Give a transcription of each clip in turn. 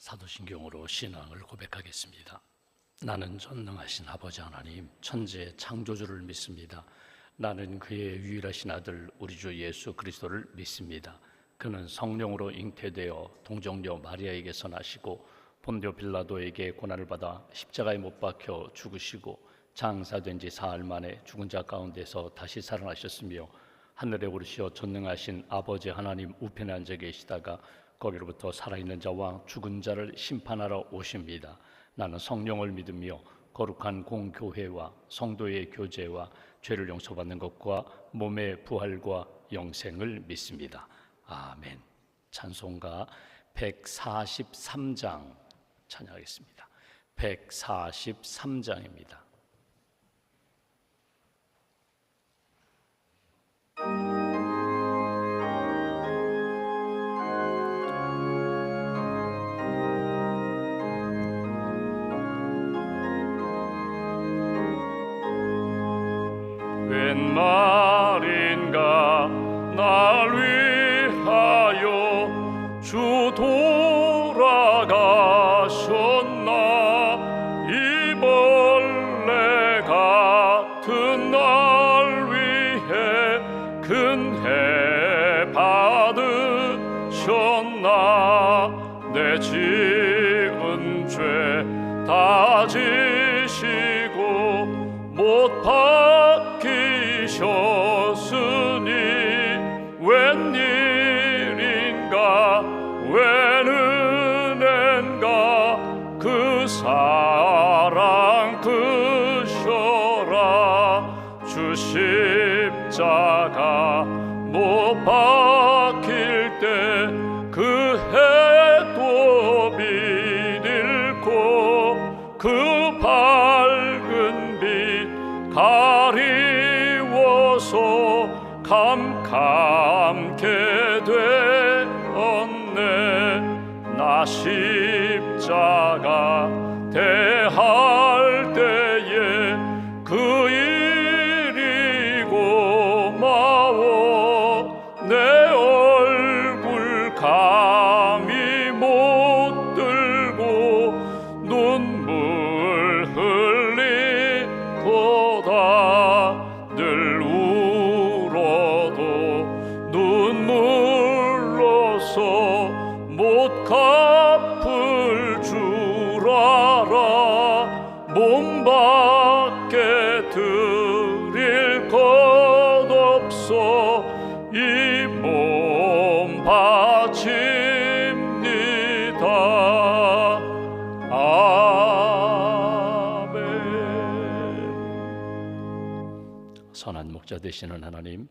사도신경으로 신앙을 고백하겠습니다. 나는 전능하신 아버지 하나님, 천지의 창조주를 믿습니다. 나는 그의 유일하신 아들 우리 주 예수 그리스도를 믿습니다. 그는 성령으로 잉태되어 동정녀 마리아에게서 나시고 본디오 빌라도에게 고난을 받아 십자가에 못 박혀 죽으시고 장사된 지 사흘 만에 죽은 자 가운데서 다시 살아나셨으며 하늘에 오르시어 전능하신 아버지 하나님 우편에 앉아 계시다가 거기로부터 살아있는 자와 죽은 자를 심판하러 오십니다. 나는 성령을 믿으며 거룩한 공교회와 성도의 교제와 죄를 용서받는 것과 몸의 부활과 영생을 믿습니다. 아멘. 찬송가 143장 찬양하겠습니다. 143장입니다. 웬 말인가 날 위하여 주 돌아가셨나. 이 벌레 같은 날 위해 큰 해 받으셨나. 내 지은 죄 다 지시고 못 박히셨으니 웬일인가 웬 은혜인가 그 사랑 크셔라. 주 십자가 못 박힐 때 그 해도 비ril고 그 밝은 빛 가리워서 캄캄케 되었네. 나 십자가 대할 때에 그 일이 고마워. 내 얼굴 감히 못 들고 눈물 흘리도다. 늘 울어도 눈물로서 못 갚을 줄 알아. 몸밖에 드릴 것 없어 이 몸 바칩니다. 아멘. 선한 목자 되시는 하나님,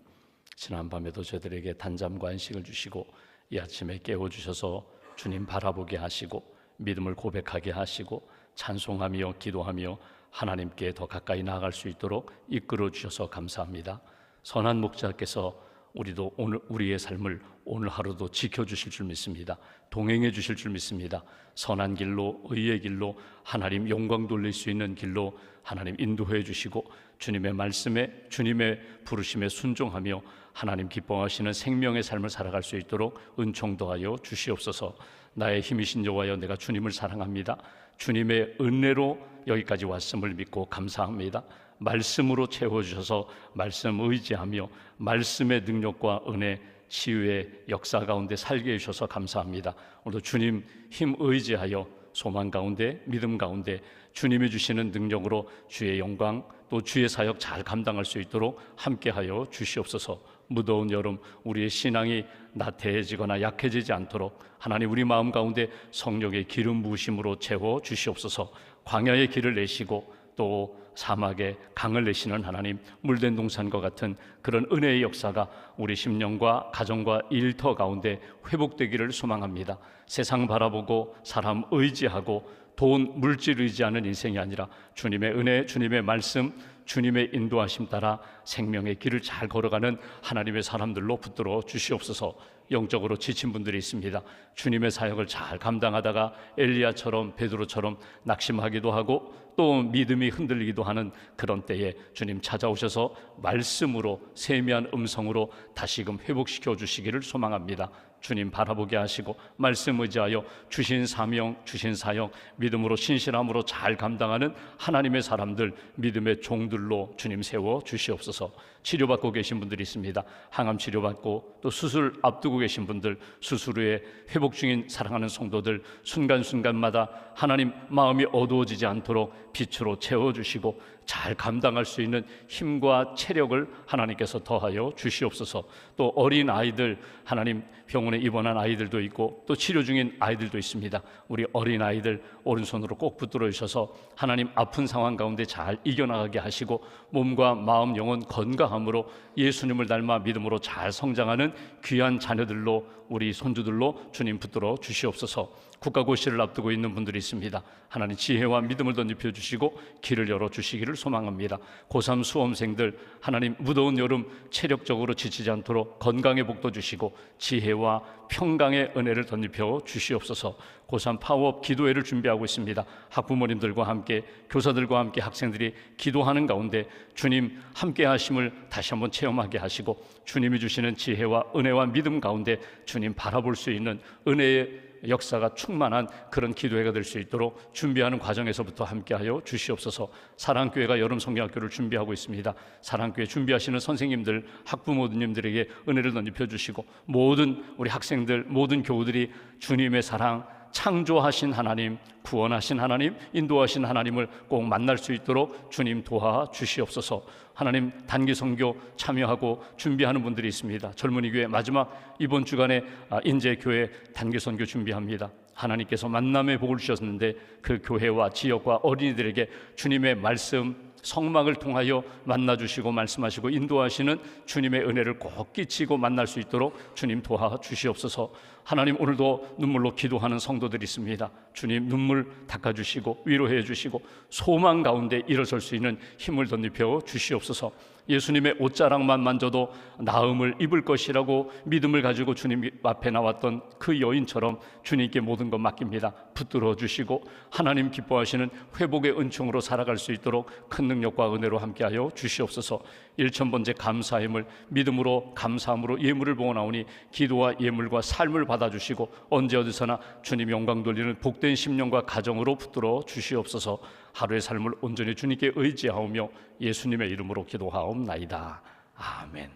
지난밤에도 저들에게 단잠과 안식을 주시고 이 아침에 깨워주셔서 주님 바라보게 하시고 믿음을 고백하게 하시고 찬송하며 기도하며 하나님께 더 가까이 나아갈 수 있도록 이끌어 주셔서 감사합니다. 선한 목자께서 우리도 오늘 우리의 삶을 오늘 하루도 지켜주실 줄 믿습니다. 동행해 주실 줄 믿습니다. 선한 길로, 의의 길로, 하나님 영광 돌릴 수 있는 길로 하나님 인도해 주시고 주님의 말씀에, 주님의 부르심에 순종하며 하나님 기뻐하시는 생명의 삶을 살아갈 수 있도록 은총 더하여 주시옵소서. 나의 힘이신 여호와여, 내가 주님을 사랑합니다. 주님의 은혜로 여기까지 왔음을 믿고 감사합니다. 말씀으로 채워주셔서 말씀 의지하며 말씀의 능력과 은혜, 치유의 역사 가운데 살게 해주셔서 감사합니다. 오늘도 주님 힘 의지하여 소망 가운데, 믿음 가운데 주님이 주시는 능력으로 주의 영광 또 주의 사역 잘 감당할 수 있도록 함께하여 주시옵소서. 무더운 여름 우리의 신앙이 나태해지거나 약해지지 않도록 하나님 우리 마음 가운데 성령의 기름 부으심으로 채워 주시옵소서. 광야의 길을 내시고 또 사막에 강을 내시는 하나님, 물된 동산과 같은 그런 은혜의 역사가 우리 심령과 가정과 일터 가운데 회복되기를 소망합니다. 세상 바라보고 사람 의지하고 돈, 물질 의지하는 인생이 아니라 주님의 은혜, 주님의 말씀, 주님의 인도하심 따라 생명의 길을 잘 걸어가는 하나님의 사람들로 붙들어 주시옵소서. 영적으로 지친 분들이 있습니다. 주님의 사역을 잘 감당하다가 엘리야처럼 베드로처럼 낙심하기도 하고 또 믿음이 흔들리기도 하는 그런 때에 주님 찾아오셔서 말씀으로 세미한 음성으로 다시금 회복시켜 주시기를 소망합니다. 주님 바라보게 하시고 말씀 의지하여 주신 사명, 주신 사역 믿음으로 신실함으로 잘 감당하는 하나님의 사람들, 믿음의 종들로 주님 세워 주시옵소서. 치료받고 계신 분들이 있습니다. 항암 치료받고 또 수술 앞두고 계신 분들, 수술 후에 회복 중인 사랑하는 성도들, 순간순간마다 하나님 마음이 어두워지지 않도록 빛으로 채워주시고 잘 감당할 수 있는 힘과 체력을 하나님께서 더하여 주시옵소서. 또 어린 아이들, 하나님 병원에 입원한 아이들도 있고 또 치료 중인 아이들도 있습니다. 우리 어린 아이들 오른손으로 꼭 붙들어 주셔서 하나님 아픈 상황 가운데 잘 이겨나가게 하시고 몸과 마음, 영혼 건강함으로 예수님을 닮아 믿음으로 잘 성장하는 귀한 자녀들로, 우리 손주들로 주님 붙들어 주시옵소서. 국가고시를 앞두고 있는 분들이 있습니다. 하나님 지혜와 믿음을 덧입혀 주시고 길을 열어 주시기를 소망합니다. 고3 수험생들, 하나님 무더운 여름 체력적으로 지치지 않도록 건강의 복도 주시고 지혜와 평강의 은혜를 덧입혀 주시옵소서. 고3 파워업 기도회를 준비하고 있습니다. 학부모님들과 함께, 교사들과 함께 학생들이 기도하는 가운데 주님 함께 하심을 다시 한번 체험하게 하시고 주님이 주시는 지혜와 은혜와 믿음 가운데 주님 바라볼 수 있는 은혜의 역사가 충만한 그런 기도회가 될 수 있도록 준비하는 과정에서부터 함께하여 주시옵소서. 사랑교회가 여름 성경학교를 준비하고 있습니다. 사랑교회 준비하시는 선생님들, 학부모님들에게 은혜를 덧입혀 주시고 모든 우리 학생들, 모든 교우들이 주님의 사랑, 창조하신 하나님, 구원하신 하나님, 인도하신 하나님을 꼭 만날 수 있도록 주님 도와 주시옵소서. 하나님 단기 선교 참여하고 준비하는 분들이 있습니다. 젊은이 교회 마지막 이번 주간에 인재교회 단기 선교 준비합니다. 하나님께서 만남의 복을 주셨는데 그 교회와 지역과 어린이들에게 주님의 말씀, 성막을 통하여 만나주시고 말씀하시고 인도하시는 주님의 은혜를 꼭 끼치고 만날 수 있도록 주님 도와 주시옵소서. 하나님 오늘도 눈물로 기도하는 성도들이 있습니다. 주님 눈물 닦아주시고 위로해 주시고 소망 가운데 일어설 수 있는 힘을 덧입혀 주시옵소서. 예수님의 옷자락만 만져도 나음을 입을 것이라고 믿음을 가지고 주님 앞에 나왔던 그 여인처럼 주님께 모든 것 맡깁니다. 붙들어 주시고 하나님 기뻐하시는 회복의 은총으로 살아갈 수 있도록 큰 능력과 은혜로 함께하여 주시옵소서. 1000번째 감사함을 믿음으로 감사함으로 예물을 보아나오니 기도와 예물과 삶을 받아주시고 언제 어디서나 주님 영광 돌리는 복된 심령과 가정으로 붙들어 주시옵소서. 하루의 삶을 온전히 주님께 의지하오며 예수님의 이름으로 기도하옵나이다. 아멘.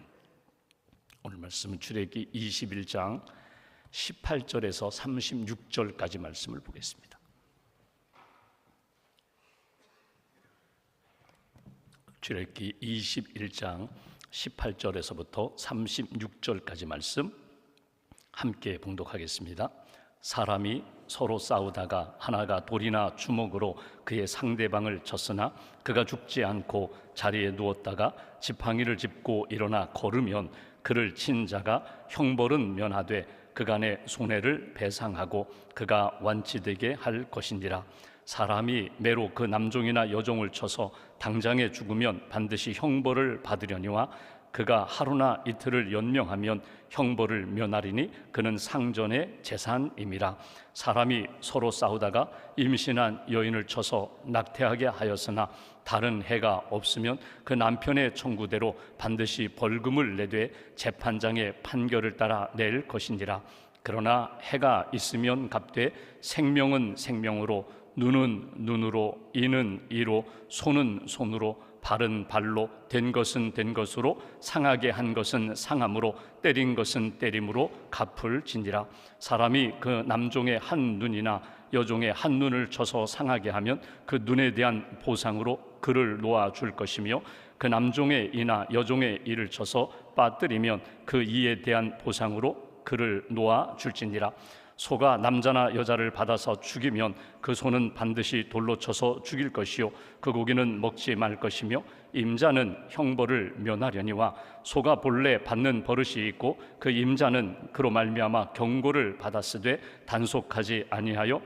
오늘 말씀은 출애굽기 21장 18절에서 36절까지 말씀을 보겠습니다. 출애굽기 21장 18절에서부터 36절까지 말씀 함께 봉독하겠습니다. 사람이 서로 싸우다가 하나가 돌이나 주먹으로 그의 상대방을 쳤으나 그가 죽지 않고 자리에 누웠다가 지팡이를 짚고 일어나 걸으면 그를 친 자가 형벌은 면하되 그간의 손해를 배상하고 그가 완치되게 할 것이니라. 사람이 매로 그 남종이나 여종을 쳐서 당장에 죽으면 반드시 형벌을 받으려니와 그가 하루나 이틀을 연명하면 형벌을 면하리니 그는 상전의 재산임이라. 사람이 서로 싸우다가 임신한 여인을 쳐서 낙태하게 하였으나 다른 해가 없으면 그 남편의 청구대로 반드시 벌금을 내되 재판장의 판결을 따라 낼 것이니라. 그러나 해가 있으면 갚되 생명은 생명으로, 눈은 눈으로, 이는 이로, 손은 손으로, 발은 발로, 된 것은 된 것으로, 상하게 한 것은 상함으로, 때린 것은 때림으로 갚을지니라. 사람이 그 남종의 한 눈이나 여종의 한 눈을 쳐서 상하게 하면 그 눈에 대한 보상으로 그를 놓아줄 것이며 그 남종의 이나 여종의 이를 쳐서 빠뜨리면 그 이에 대한 보상으로 그를 놓아줄지니라. 소가 남자나 여자를 받아서 죽이면 그 소는 반드시 돌로 쳐서 죽일 것이요 그 고기는 먹지 말 것이며 임자는 형벌을 면하려니와 소가 본래 받는 버릇이 있고 그 임자는 그로 말미암아 경고를 받았으되 단속하지 아니하여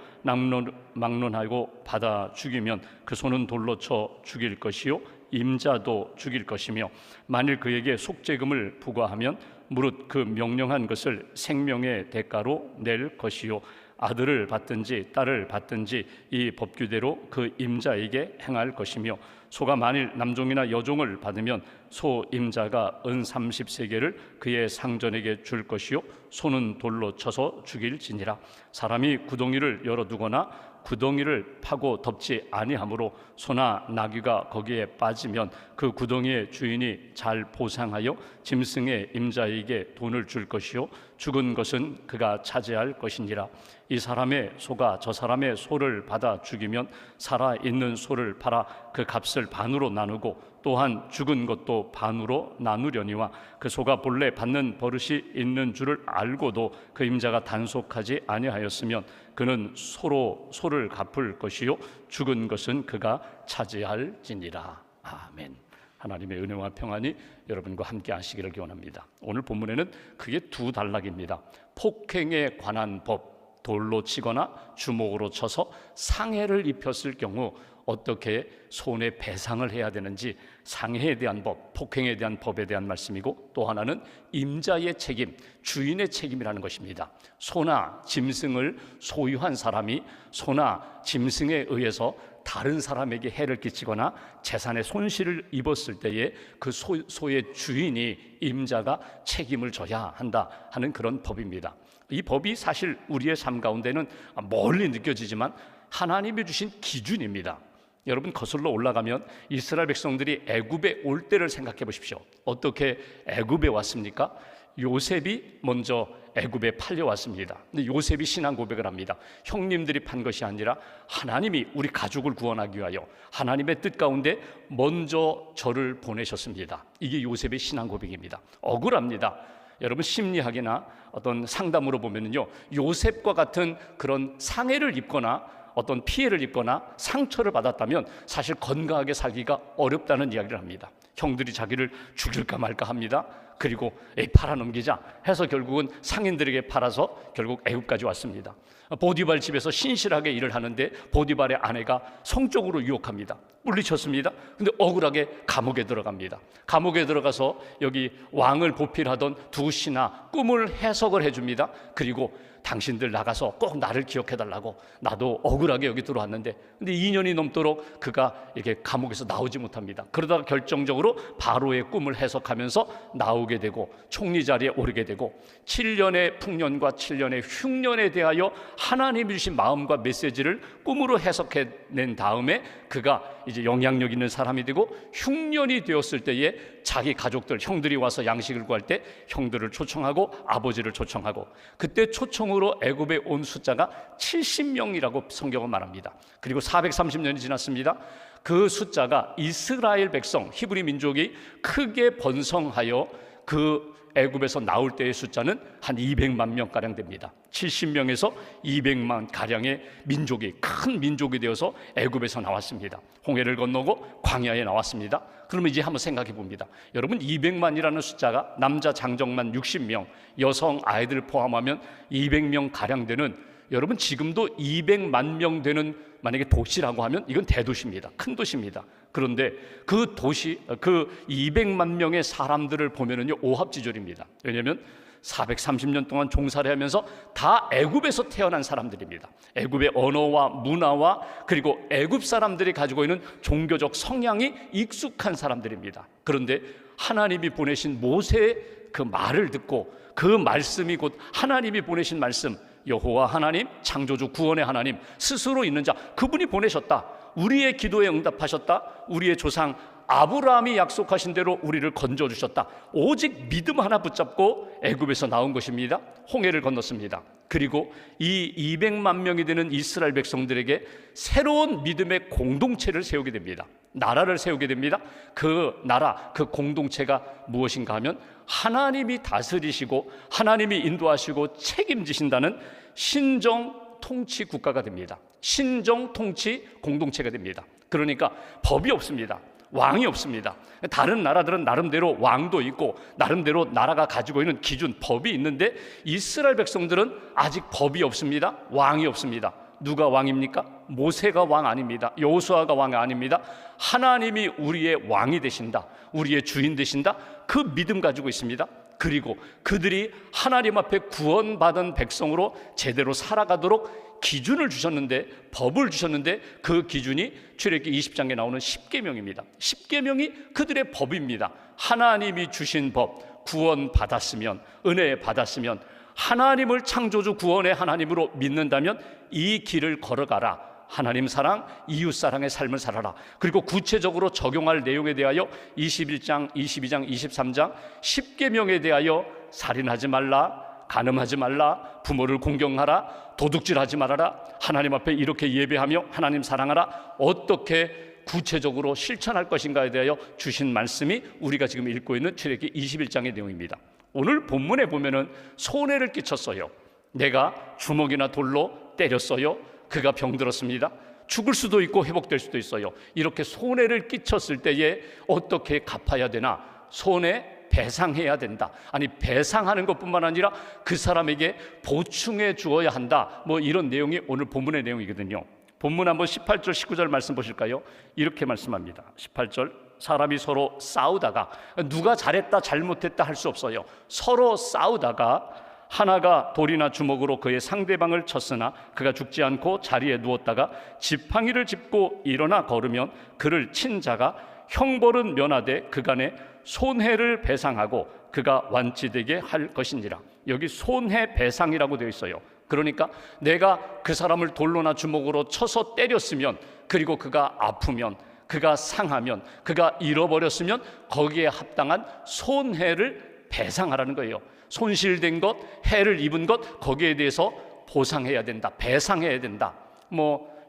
막론하고 받아 죽이면 그 소는 돌로 쳐 죽일 것이요 임자도 죽일 것이며 만일 그에게 속죄금을 부과하면 무릇 그 명령한 것을 생명의 대가로 낼 것이요 아들을 받든지 딸을 받든지 이 법규대로 그 임자에게 행할 것이며, 소가 만일 남종이나 여종을 받으면 소 임자가 은 30세겔을 그의 상전에게 줄 것이요 소는 돌로 쳐서 죽일지니라. 사람이 구덩이를 열어두거나 구덩이를 파고 덮지 아니하므로 소나 나귀가 거기에 빠지면 그 구덩이의 주인이 잘 보상하여 짐승의 임자에게 돈을 줄 것이요 죽은 것은 그가 차지할 것이니라. 이 사람의 소가 저 사람의 소를 받아 죽이면 살아있는 소를 팔아 그 값을 반으로 나누고 또한 죽은 것도 반으로 나누려니와, 그 소가 본래 받는 버릇이 있는 줄을 알고도 그 임자가 단속하지 아니하였으면 그는 소를 갚을 것이요 죽은 것은 그가 차지할지니라. 아멘. 하나님의 은혜와 평안이 여러분과 함께 하시기를 기원합니다. 오늘 본문에는 크게 두 단락입니다. 폭행에 관한 법, 돌로 치거나 주먹으로 쳐서 상해를 입혔을 경우 어떻게 손해배상을 해야 되는지, 상해에 대한 법, 폭행에 대한 법에 대한 말씀이고, 또 하나는 임자의 책임, 주인의 책임이라는 것입니다. 소나 짐승을 소유한 사람이 소나 짐승에 의해서 다른 사람에게 해를 끼치거나 재산에 손실을 입었을 때에 그 소의 주인이, 임자가 책임을 져야 한다 하는 그런 법입니다. 이 법이 사실 우리의 삶 가운데는 멀리 느껴지지만 하나님이 주신 기준입니다. 여러분, 거슬러 올라가면 이스라엘 백성들이 애굽에 올 때를 생각해 보십시오. 어떻게 애굽에 왔습니까? 요셉이 먼저 애굽에 팔려왔습니다. 근데 요셉이 신앙 고백을 합니다. 형님들이 판 것이 아니라 하나님이 우리 가족을 구원하기 위하여 하나님의 뜻 가운데 먼저 저를 보내셨습니다. 이게 요셉의 신앙 고백입니다. 억울합니다. 여러분, 심리학이나 어떤 상담으로 보면요, 요셉과 같은 그런 상해를 입거나 어떤 피해를 입거나 상처를 받았다면 사실 건강하게 살기가 어렵다는 이야기를 합니다. 형들이 자기를 죽일까 말까 합니다. 그리고 팔아넘기자 해서 결국은 상인들에게 팔아서 결국 애굽까지 왔습니다. 보디발 집에서 신실하게 일을 하는데 보디발의 아내가 성적으로 유혹합니다. 물리쳤습니다. 근데 억울하게 감옥에 들어갑니다. 감옥에 들어가서 여기 왕을 보필하던 두 신하 꿈을 해석을 해줍니다. 그리고 당신들 나가서 꼭 나를 기억해달라고, 나도 억울하게 여기 들어왔는데, 근데 2년이 넘도록 그가 이렇게 감옥에서 나오지 못합니다. 그러다가 결정적으로 바로의 꿈을 해석하면서 나오게 되고 총리 자리에 오르게 되고, 7년의 풍년과 7년의 흉년에 대하여 하나님이 주신 마음과 메시지를 꿈으로 해석해낸 다음에 그가 이제 영향력 있는 사람이 되고, 흉년이 되었을 때에 자기 가족들, 형들이 와서 양식을 구할 때 형들을 초청하고 아버지를 초청하고, 그때 초청으로 애굽에 온 숫자가 70명이라고 성경은 말합니다. 그리고 430년이 지났습니다. 그 숫자가 이스라엘 백성, 히브리 민족이 크게 번성하여 그 애굽에서 나올 때의 숫자는 한 200만 명가량 됩니다. 70명에서 200만 가량의 민족이, 큰 민족이 되어서 애굽에서 나왔습니다. 홍해를 건너고 광야에 나왔습니다. 그러면 이제 한번 생각해 봅니다. 여러분, 200만이라는 숫자가 남자 장정만 60명, 여성 아이들 포함하면 200명 가량 되는, 여러분 지금도 200만 명 되는 만약에 도시라고 하면 이건 대도시입니다. 큰 도시입니다. 그런데 그 도시, 그 200만 명의 사람들을 보면은요, 오합지졸입니다. 왜냐하면 430년 동안 종살이 하면서 다 애굽에서 태어난 사람들입니다. 애굽의 언어와 문화와 그리고 애굽 사람들이 가지고 있는 종교적 성향이 익숙한 사람들입니다. 그런데 하나님이 보내신 모세의 그 말을 듣고, 그 말씀이 곧 하나님이 보내신 말씀, 여호와 하나님, 창조주 구원의 하나님, 스스로 있는 자, 그분이 보내셨다. 우리의 기도에 응답하셨다. 우리의 조상 아브라함이 약속하신 대로 우리를 건져주셨다. 오직 믿음 하나 붙잡고 애굽에서 나온 것입니다. 홍해를 건넜습니다. 그리고 이 200만 명이 되는 이스라엘 백성들에게 새로운 믿음의 공동체를 세우게 됩니다. 나라를 세우게 됩니다. 그 나라, 그 공동체가 무엇인가 하면 하나님이 다스리시고 하나님이 인도하시고 책임지신다는 신정 통치 국가가 됩니다. 신정 통치 공동체가 됩니다. 그러니까 법이 없습니다. 왕이 없습니다. 다른 나라들은 나름대로 왕도 있고 나름대로 나라가 가지고 있는 기준, 법이 있는데 이스라엘 백성들은 아직 법이 없습니다. 왕이 없습니다. 누가 왕입니까? 모세가 왕 아닙니다. 여호수아가 왕 아닙니다. 하나님이 우리의 왕이 되신다, 우리의 주인 되신다, 그 믿음 가지고 있습니다. 그리고 그들이 하나님 앞에 구원받은 백성으로 제대로 살아가도록 기준을 주셨는데, 법을 주셨는데, 그 기준이 출애굽기 20장에 나오는 십계명입니다. 십계명이 그들의 법입니다. 하나님이 주신 법, 구원받았으면, 은혜 받았으면, 하나님을 창조주 구원의 하나님으로 믿는다면 이 길을 걸어가라. 하나님 사랑, 이웃 사랑의 삶을 살아라. 그리고 구체적으로 적용할 내용에 대하여 21장, 22장, 23장 십계명에 대하여 살인하지 말라, 간음하지 말라, 부모를 공경하라, 도둑질하지 말아라, 하나님 앞에 이렇게 예배하며 하나님 사랑하라, 어떻게 구체적으로 실천할 것인가에 대하여 주신 말씀이 우리가 지금 읽고 있는 출애굽기 21장의 내용입니다. 오늘 본문에 보면은 손해를 끼쳤어요. 내가 주먹이나 돌로 때렸어요. 그가 병들었습니다. 죽을 수도 있고 회복될 수도 있어요. 이렇게 손해를 끼쳤을 때에 어떻게 갚아야 되나? 손해배상해야 된다. 아니, 배상하는 것뿐만 아니라 그 사람에게 보충해 주어야 한다. 뭐 이런 내용이 오늘 본문의 내용이거든요. 본문 한번 18절 19절 말씀 보실까요? 이렇게 말씀합니다. 18절, 사람이 서로 싸우다가, 누가 잘했다 잘못했다 할 수 없어요. 서로 싸우다가 하나가 돌이나 주먹으로 그의 상대방을 쳤으나 그가 죽지 않고 자리에 누웠다가 지팡이를 짚고 일어나 걸으면 그를 친 자가 형벌은 면하되 그간의 손해를 배상하고 그가 완치되게 할 것이니라. 여기 손해배상이라고 되어 있어요. 그러니까 내가 그 사람을 돌로나 주먹으로 쳐서 때렸으면, 그리고 그가 아프면, 그가 상하면, 그가 잃어버렸으면 거기에 합당한 손해를 배상하라는 거예요. 손실된 것, 해를 입은 것, 거기에 대해서 보상해야 된다, 배상해야 된다.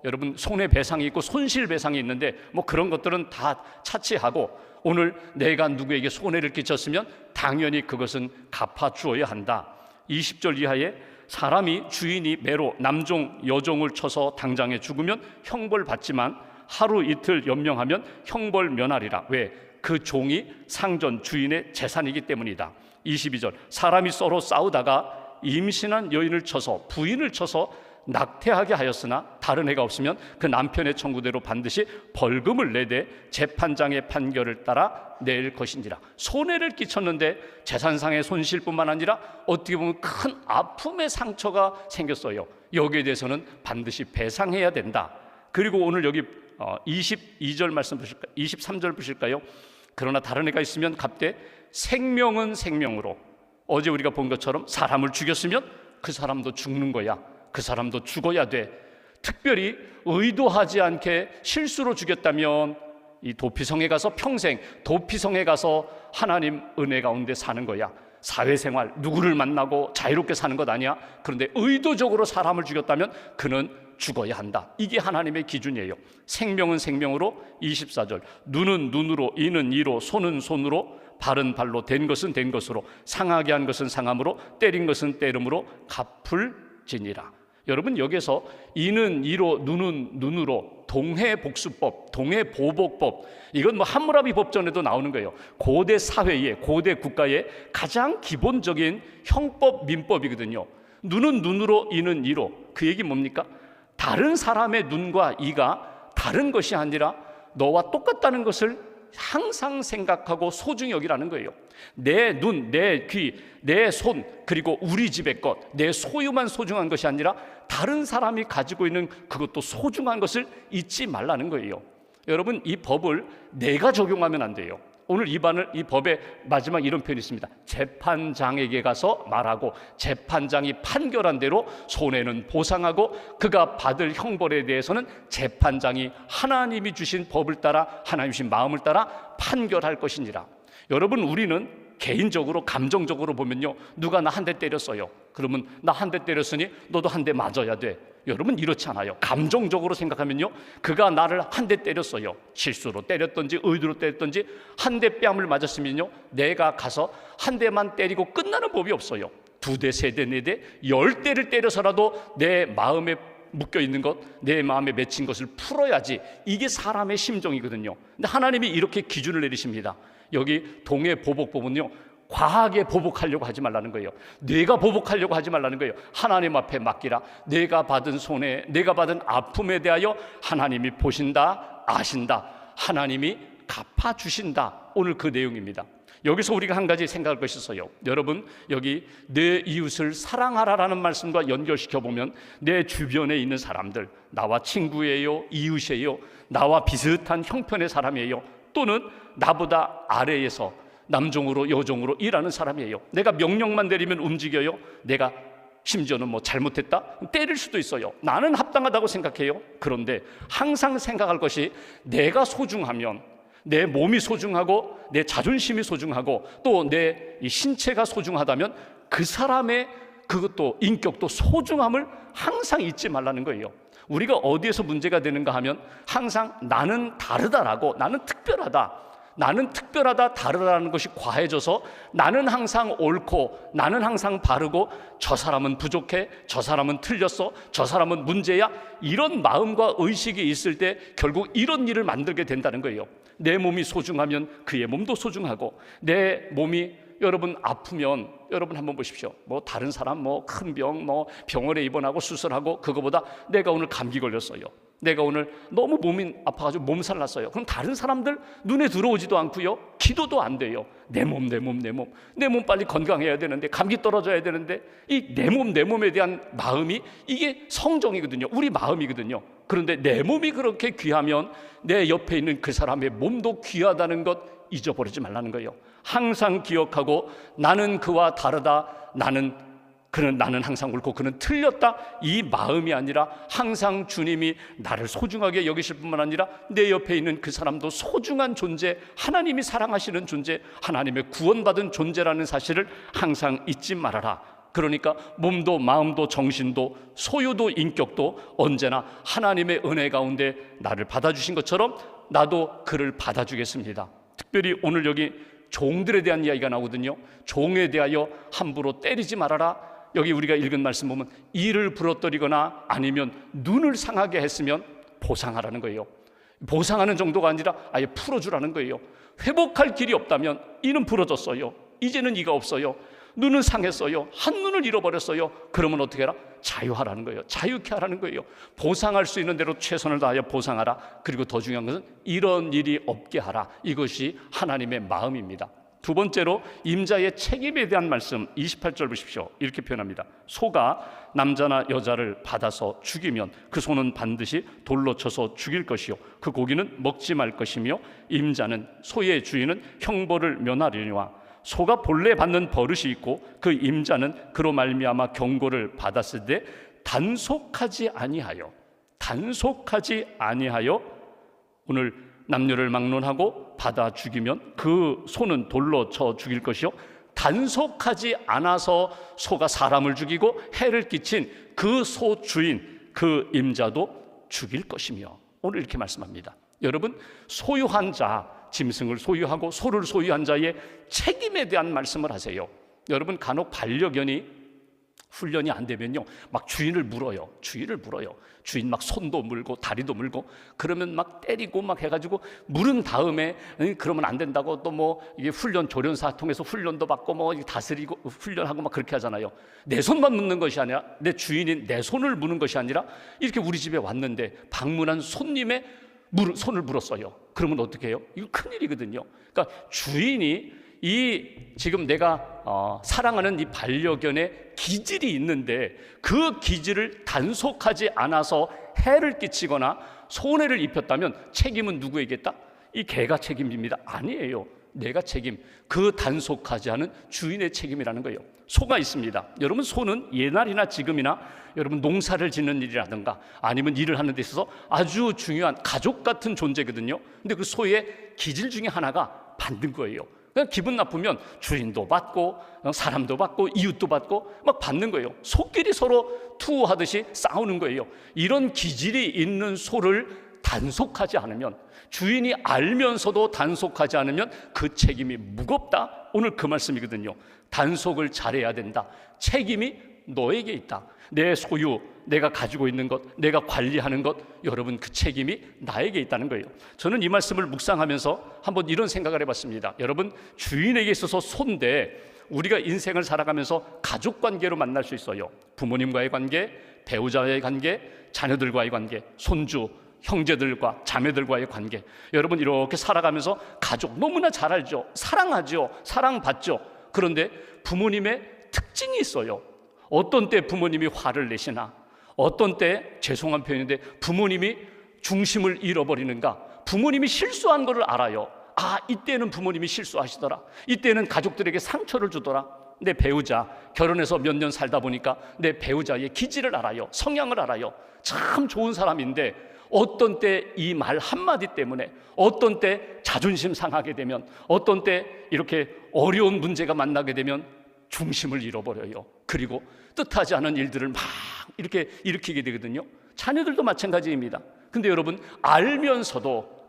여러분, 손해배상이 있고 손실배상이 있는데 그런 것들은 다 차치하고, 오늘 내가 누구에게 손해를 끼쳤으면 당연히 그것은 갚아주어야 한다. 20절 이하에 사람이 주인이 매로 남종 여종을 쳐서 당장에 죽으면 형벌받지만 하루 이틀 연명하면 형벌 면하리라. 왜? 그 종이 상전 주인의 재산이기 때문이다. 22절, 사람이 서로 싸우다가 임신한 여인을 쳐서, 부인을 쳐서 낙태하게 하였으나 다른 해가 없으면 그 남편의 청구대로 반드시 벌금을 내되 재판장의 판결을 따라 낼 것인지라. 손해를 끼쳤는데 재산상의 손실뿐만 아니라 어떻게 보면 큰 아픔의 상처가 생겼어요. 여기에 대해서는 반드시 배상해야 된다. 그리고 오늘 여기 22절 말씀 보실까요? 23절 보실까요? 그러나 다른 해가 있으면 갚되 생명은 생명으로, 어제 우리가 본 것처럼 사람을 죽였으면 그 사람도 죽는 거야. 그 사람도 죽어야 돼. 특별히 의도하지 않게 실수로 죽였다면 이 도피성에 가서 평생, 도피성에 가서 하나님 은혜 가운데 사는 거야. 사회생활, 누구를 만나고 자유롭게 사는 것 아니야. 그런데 의도적으로 사람을 죽였다면 그는 죽어야 한다. 이게 하나님의 기준이에요. 생명은 생명으로. 24절, 눈은 눈으로, 이는 이로, 손은 손으로, 발은 발로, 된 것은 된 것으로, 상하게 한 것은 상함으로, 때린 것은 때름으로 갚을지니라. 여러분, 여기서 이는 이로, 눈은 눈으로, 동해복수법, 동해보복법, 이건 함무라비 법전에도 나오는 거예요. 고대 사회에, 고대 국가의 가장 기본적인 형법, 민법이거든요. 눈은 눈으로, 이는 이로. 그 얘기 뭡니까? 다른 사람의 눈과 이가 다른 것이 아니라 너와 똑같다는 것을 항상 생각하고 소중히 여기라는 거예요. 내 눈, 내 귀, 내 손, 그리고 우리 집의 것, 내 소유만 소중한 것이 아니라 다른 사람이 가지고 있는 그것도 소중한 것을 잊지 말라는 거예요. 여러분, 이 법을 내가 적용하면 안 돼요. 오늘 이 법의 마지막 이런 표현이 있습니다. 재판장에게 가서 말하고 재판장이 판결한 대로 손해는 보상하고 그가 받을 형벌에 대해서는 재판장이 하나님이 주신 법을 따라, 하나님이 주신 마음을 따라 판결할 것이니라. 여러분, 우리는 개인적으로 감정적으로 보면요, 누가 나 한 대 때렸어요. 그러면 나 한 대 때렸으니 너도 한 대 맞아야 돼. 여러분, 이렇지 않아요. 감정적으로 생각하면요, 그가 나를 한 대 때렸어요. 실수로 때렸던지 의도로 때렸던지 한 대 뺨을 맞았으면요, 내가 가서 한 대만 때리고 끝나는 법이 없어요. 2대, 3대, 4대, 10대를 때려서라도 내 마음에 묶여있는 것, 내 마음에 맺힌 것을 풀어야지. 이게 사람의 심정이거든요. 근데 하나님이 이렇게 기준을 내리십니다. 여기 동해보복법은요, 과하게 보복하려고 하지 말라는 거예요. 내가 보복하려고 하지 말라는 거예요. 하나님 앞에 맡기라. 내가 받은 손해, 내가 받은 아픔에 대하여 하나님이 보신다, 아신다. 하나님이 갚아주신다. 오늘 그 내용입니다. 여기서 우리가 한 가지 생각할 것이 있어요. 여러분, 여기 내 이웃을 사랑하라라는 말씀과 연결시켜 보면 내 주변에 있는 사람들, 나와 친구예요, 이웃이에요, 나와 비슷한 형편의 사람이에요, 또는 나보다 아래에서 남종으로 여종으로 일하는 사람이에요. 내가 명령만 내리면 움직여요. 내가 심지어는 뭐 잘못했다? 때릴 수도 있어요. 나는 합당하다고 생각해요. 그런데 항상 생각할 것이, 내가 소중하면, 내 몸이 소중하고 내 자존심이 소중하고 또 내 신체가 소중하다면 그 사람의 그것도 인격도 소중함을 항상 잊지 말라는 거예요. 우리가 어디에서 문제가 되는가 하면 항상 나는 다르다라고, 나는 특별하다, 다르다라는 것이 과해져서 나는 항상 옳고 나는 항상 바르고 저 사람은 부족해, 저 사람은 틀렸어, 저 사람은 문제야, 이런 마음과 의식이 있을 때 결국 이런 일을 만들게 된다는 거예요. 내 몸이 소중하면 그의 몸도 소중하고, 내 몸이 여러분 아프면 여러분 한번 보십시오. 뭐 다른 사람 뭐 큰 병 뭐 병원에 입원하고 수술하고, 그거보다 내가 오늘 감기 걸렸어요, 내가 오늘 너무 몸이 아파가지고 몸살 났어요. 그럼 다른 사람들 눈에 들어오지도 않고요, 기도도 안 돼요. 내 몸 빨리 건강해야 되는데, 감기 떨어져야 되는데, 이 내 몸에 대한 마음이, 이게 성정이거든요. 우리 마음이거든요. 그런데 내 몸이 그렇게 귀하면 내 옆에 있는 그 사람의 몸도 귀하다는 것 잊어버리지 말라는 거예요. 항상 기억하고, 나는 그와 다르다, 나는 항상 옳고 그는 틀렸다, 이 마음이 아니라 항상 주님이 나를 소중하게 여기실 뿐만 아니라 내 옆에 있는 그 사람도 소중한 존재, 하나님이 사랑하시는 존재, 하나님의 구원받은 존재라는 사실을 항상 잊지 말아라. 그러니까 몸도 마음도 정신도 소유도 인격도 언제나 하나님의 은혜 가운데 나를 받아주신 것처럼 나도 그를 받아주겠습니다. 특별히 오늘 여기 종들에 대한 이야기가 나오거든요. 종에 대하여 함부로 때리지 말아라. 여기 우리가 읽은 말씀 보면 이를 부러뜨리거나 아니면 눈을 상하게 했으면 보상하라는 거예요. 보상하는 정도가 아니라 아예 풀어주라는 거예요. 회복할 길이 없다면, 이는 부러졌어요, 이제는 이가 없어요, 눈은 상했어요, 한눈을 잃어버렸어요, 그러면 어떻게 해라? 자유하라는 거예요. 자유케 하라는 거예요. 보상할 수 있는 대로 최선을 다하여 보상하라. 그리고 더 중요한 것은 이런 일이 없게 하라. 이것이 하나님의 마음입니다. 두 번째로 임자의 책임에 대한 말씀 28절 보십시오. 이렇게 표현합니다. 소가 남자나 여자를 받아서 죽이면 그 소는 반드시 돌로 쳐서 죽일 것이요 그 고기는 먹지 말 것이며, 임자는 소의 주인은 형벌을 면하려니와 소가 본래 받는 버릇이 있고 그 임자는 그로 말미암아 경고를 받았을 때 단속하지 아니하여 오늘 남녀를 막론하고 받아 죽이면 그 소는 돌로 쳐 죽일 것이요 단속하지 않아서 소가 사람을 죽이고 해를 끼친 그 소 주인, 그 임자도 죽일 것이며, 오늘 이렇게 말씀합니다. 여러분, 소유한 자, 짐승을 소유하고 소를 소유한 자의 책임에 대한 말씀을 하세요. 여러분, 간혹 반려견이 훈련이 안 되면요, 막 주인을 물어요. 주인 막 손도 물고 다리도 물고, 그러면 막 때리고 막 해가지고 물은 다음에 그러면 안 된다고 또 뭐 이게 훈련 조련사 통해서 훈련도 받고 뭐 다스리고 훈련하고 막 그렇게 하잖아요. 내 손만 묻는 것이 아니라, 내 주인인 내 손을 무는 것이 아니라, 이렇게 우리 집에 왔는데 방문한 손님의 손을 물었어요. 그러면 어떻게 해요? 이거 큰일이거든요. 그러니까 주인이 지금 내가 사랑하는 이 반려견의 기질이 있는데 그 기질을 단속하지 않아서 해를 끼치거나 손해를 입혔다면 책임은 누구에게 있다? 이 개가 책임집니다. 아니에요. 내가 책임, 그 단속하지 않은 주인의 책임이라는 거예요. 소가 있습니다. 여러분, 소는 옛날이나 지금이나 여러분 농사를 짓는 일이라든가 아니면 일을 하는 데 있어서 아주 중요한 가족 같은 존재거든요. 근데 그 소의 기질 중에 하나가 받는 거예요. 그냥 기분 나쁘면 주인도 받고 사람도 받고 이웃도 받고 막 받는 거예요. 소끼리 서로 투우하듯이 싸우는 거예요. 이런 기질이 있는 소를 단속하지 않으면, 주인이 알면서도 단속하지 않으면 그 책임이 무겁다. 오늘 그 말씀이거든요. 단속을 잘해야 된다. 책임이 너에게 있다. 내 소유, 내가 가지고 있는 것, 내가 관리하는 것, 여러분 그 책임이 나에게 있다는 거예요. 저는 이 말씀을 묵상하면서 한번 이런 생각을 해봤습니다. 여러분, 주인에게 있어서 소인데 우리가 인생을 살아가면서 가족관계로 만날 수 있어요. 부모님과의 관계, 배우자와의 관계, 자녀들과의 관계, 손주, 형제들과 자매들과의 관계, 여러분 이렇게 살아가면서 가족 너무나 잘 알죠. 사랑하죠. 사랑받죠. 그런데 부모님의 특징이 있어요. 어떤 때 부모님이 화를 내시나, 어떤 때 죄송한 표현인데 부모님이 중심을 잃어버리는가, 부모님이 실수한 것을 알아요. 아, 이때는 부모님이 실수하시더라, 이때는 가족들에게 상처를 주더라. 내 배우자, 결혼해서 몇 년 살다 보니까 내 배우자의 기질을 알아요. 성향을 알아요. 참 좋은 사람인데 어떤 때 이 말 한마디 때문에, 어떤 때 자존심 상하게 되면, 어떤 때 이렇게 어려운 문제가 만나게 되면 중심을 잃어버려요. 그리고 뜻하지 않은 일들을 막 이렇게 일으키게 되거든요. 자녀들도 마찬가지입니다. 근데 여러분, 알면서도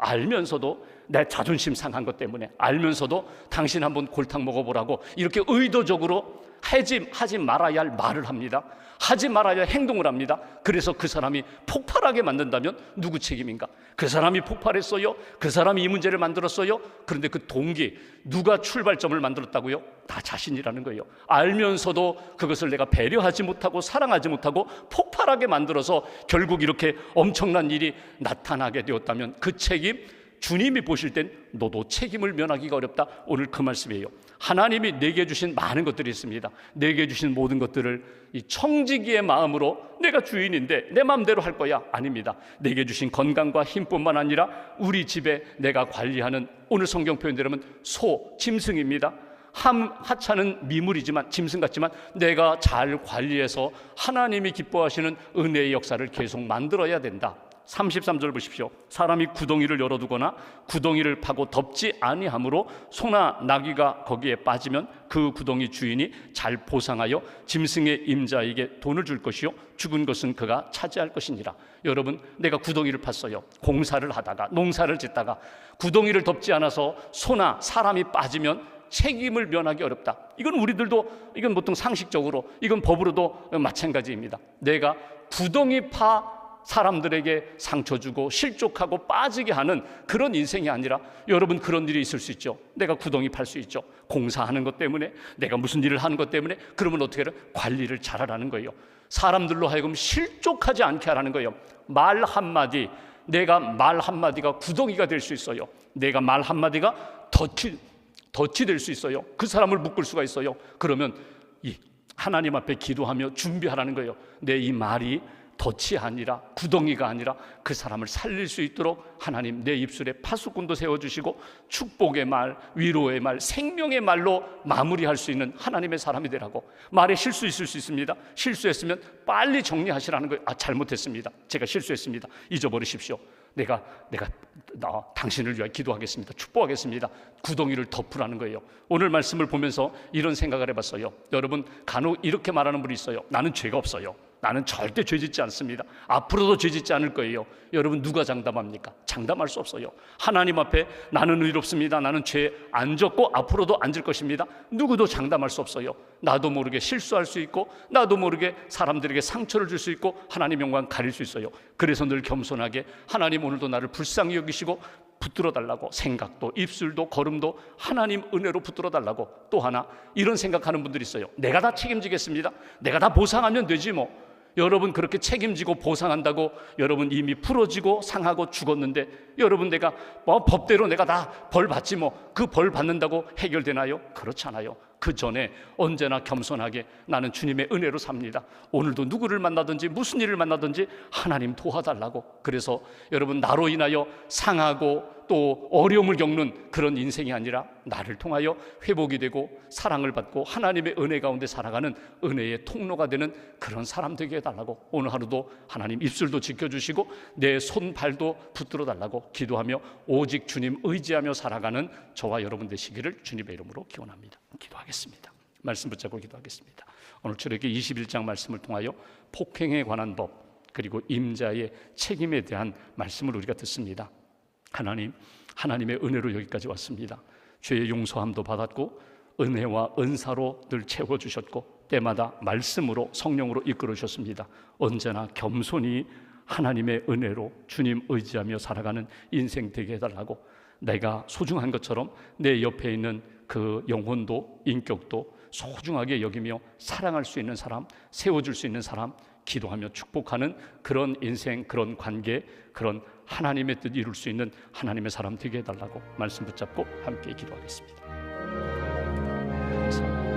내 자존심 상한 것 때문에, 알면서도 당신 한번 골탕 먹어보라고 이렇게 의도적으로 하지 말아야 할 말을 합니다. 하지 말아야 할 행동을 합니다. 그래서 그 사람이 폭발하게 만든다면 누구 책임인가? 그 사람이 폭발했어요? 그 사람이 이 문제를 만들었어요? 그런데 그 동기, 누가 출발점을 만들었다고요? 나 자신이라는 거예요. 알면서도 그것을 내가 배려하지 못하고 사랑하지 못하고 폭발하게 만들어서 결국 이렇게 엄청난 일이 나타나게 되었다면 그 책임, 주님이 보실 땐 너도 책임을 면하기가 어렵다. 오늘 그 말씀이에요. 하나님이 내게 주신 많은 것들이 있습니다. 내게 주신 모든 것들을 이 청지기의 마음으로 내가 주인인데 내 마음대로 할 거야? 아닙니다. 내게 주신 건강과 힘뿐만 아니라 우리 집에 내가 관리하는, 오늘 성경 표현대로면 짐승입니다. 하찮은 미물이지만, 짐승 같지만 내가 잘 관리해서 하나님이 기뻐하시는 은혜의 역사를 계속 만들어야 된다. 33절 보십시오. 사람이 구덩이를 열어두거나 구덩이를 파고 덮지 아니하므로 소나 나귀가 거기에 빠지면 그 구덩이 주인이 잘 보상하여 짐승의 임자에게 돈을 줄 것이요 죽은 것은 그가 차지할 것이니라. 여러분, 내가 구덩이를 팠어요. 공사를 하다가, 농사를 짓다가 구덩이를 덮지 않아서 소나 사람이 빠지면 책임을 면하기 어렵다. 이건 우리들도, 이건 보통 상식적으로, 이건 법으로도 마찬가지입니다. 내가 구덩이 파 사람들에게 상처 주고 실족하고 빠지게 하는 그런 인생이 아니라, 여러분 그런 일이 있을 수 있죠. 내가 구덩이 팔 수 있죠. 공사하는 것 때문에, 내가 무슨 일을 하는 것 때문에. 그러면 어떻게 해요? 관리를 잘하라는 거예요. 사람들로 하여금 실족하지 않게 하라는 거예요. 말 한마디, 내가 말 한마디가 구덩이가 될 수 있어요. 내가 말 한마디가 덫이 될 수 있어요. 그 사람을 묶을 수가 있어요. 그러면 이 하나님 앞에 기도하며 준비하라는 거예요. 내 이 말이 덫이 아니라, 구덩이가 아니라 그 사람을 살릴 수 있도록 하나님 내 입술에 파수꾼도 세워주시고 축복의 말, 위로의 말, 생명의 말로 마무리할 수 있는 하나님의 사람이 되라고. 말에 실수 있을 수 있습니다. 실수했으면 빨리 정리하시라는 거예요. 잘못했습니다. 제가 실수했습니다. 잊어버리십시오. 내가 당신을 위하여 기도하겠습니다. 축복하겠습니다. 구덩이를 덮으라는 거예요. 오늘 말씀을 보면서 이런 생각을 해봤어요. 여러분, 간혹 이렇게 말하는 분이 있어요. 나는 죄가 없어요. 나는 절대 죄 짓지 않습니다. 앞으로도 죄 짓지 않을 거예요. 여러분, 누가 장담합니까? 장담할 수 없어요. 하나님 앞에 나는 의롭습니다, 나는 죄 안 졌고 앞으로도 안 질 것입니다, 누구도 장담할 수 없어요. 나도 모르게 실수할 수 있고, 나도 모르게 사람들에게 상처를 줄 수 있고, 하나님 영광 가릴 수 있어요. 그래서 늘 겸손하게 하나님 오늘도 나를 불쌍히 여기시고 붙들어 달라고, 생각도 입술도 걸음도 하나님 은혜로 붙들어 달라고. 또 하나, 이런 생각하는 분들이 있어요. 내가 다 책임지겠습니다. 내가 다 보상하면 되지 뭐. 여러분, 그렇게 책임지고 보상한다고 여러분 이미 풀어지고 상하고 죽었는데, 여러분 내가 법대로 내가 다 벌 받지 뭐, 그 벌 받는다고 해결되나요? 그렇지 않아요. 그 전에 언제나 겸손하게 나는 주님의 은혜로 삽니다. 오늘도 누구를 만나든지 무슨 일을 만나든지 하나님 도와달라고. 그래서 여러분, 나로 인하여 상하고 또 어려움을 겪는 그런 인생이 아니라 나를 통하여 회복이 되고 사랑을 받고 하나님의 은혜 가운데 살아가는 은혜의 통로가 되는 그런 사람 되게 해달라고. 오늘 하루도 하나님 입술도 지켜주시고 내 손발도 붙들어 달라고 기도하며 오직 주님 의지하며 살아가는 저와 여러분 되시기를 주님의 이름으로 기원합니다. 기도하겠습니다. 말씀 붙잡고 기도하겠습니다. 오늘 출애굽기 21장 말씀을 통하여 폭행에 관한 법, 그리고 임자의 책임에 대한 말씀을 우리가 듣습니다. 하나님의 은혜로 여기까지 왔습니다. 죄의 용서함도 받았고 은혜와 은사로 늘 채워주셨고 때마다 말씀으로 성령으로 이끌어 주셨습니다. 언제나 겸손히 하나님의 은혜로 주님 의지하며 살아가는 인생 되게 해달라고. 내가 소중한 것처럼 내 옆에 있는 그 영혼도 인격도 소중하게 여기며 사랑할 수 있는 사람, 세워줄 수 있는 사람, 기도하며 축복하는 그런 인생, 그런 관계, 그런 하나님의 뜻 이룰 수 있는 하나님의 사람 되게 해달라고 말씀 붙잡고 함께 기도하겠습니다. 감사합니다.